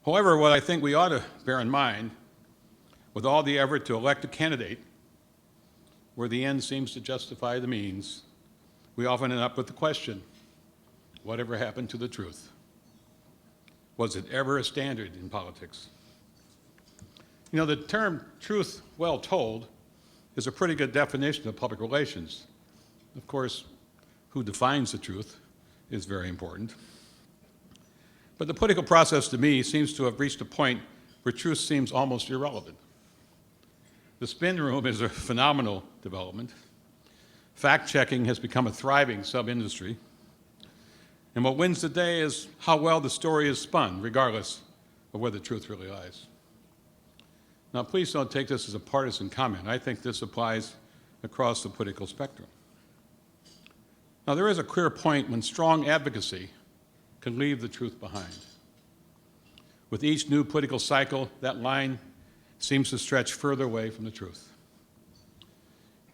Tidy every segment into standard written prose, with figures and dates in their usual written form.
However, what I think we ought to bear in mind, with all the effort to elect a candidate where the end seems to justify the means, we often end up with the question, whatever happened to the truth? Was it ever a standard in politics? You know, the term truth well told is a pretty good definition of public relations. Of course, who defines the truth is very important. But the political process, to me, seems to have reached a point where truth seems almost irrelevant. The spin room is a phenomenal development. Fact-checking has become a thriving sub-industry. And what wins the day is how well the story is spun, regardless of where the truth really lies. Now, please don't take this as a partisan comment. I think this applies across the political spectrum. Now, there is a clear point when strong advocacy can leave the truth behind. With each new political cycle, that line seems to stretch further away from the truth.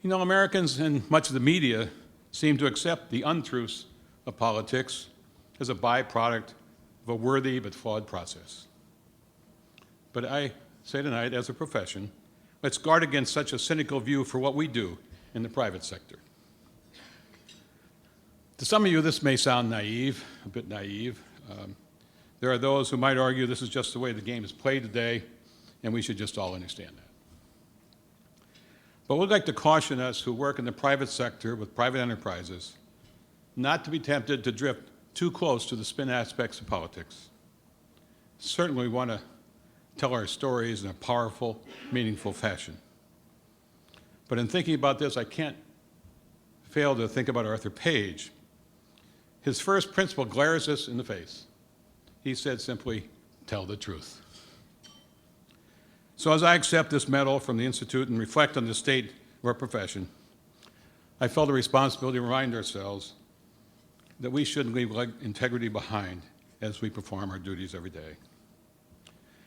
You know, Americans and much of the media seem to accept the untruths of politics as a byproduct of a worthy but flawed process. But I say tonight, as a profession, let's guard against such a cynical view for what we do in the private sector. To some of you, this may sound naive, a bit naive. There are those who might argue this is just the way the game is played today, and we should just all understand that. But we'd like to caution us who work in the private sector with private enterprises not to be tempted to drift too close to the spin aspects of politics. Certainly we want to tell our stories in a powerful, meaningful fashion. But in thinking about this, I can't fail to think about Arthur Page. His first principle glares us in the face. He said simply, tell the truth. So as I accept this medal from the Institute and reflect on the state of our profession, I felt a responsibility to remind ourselves that we shouldn't leave integrity behind as we perform our duties every day.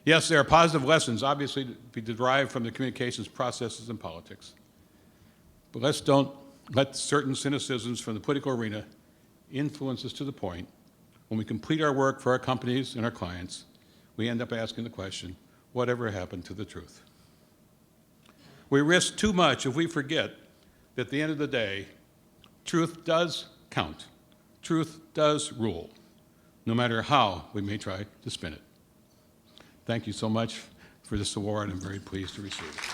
Yes, there are positive lessons, obviously, to be derived from the communications processes in politics. But let's don't let certain cynicisms from the political arena influence us to the point when we complete our work for our companies and our clients, we end up asking the question, whatever happened to the truth? We risk too much if we forget that at the end of the day, truth does count. Truth does rule, no matter how we may try to spin it. Thank you so much for this award. I'm very pleased to receive it.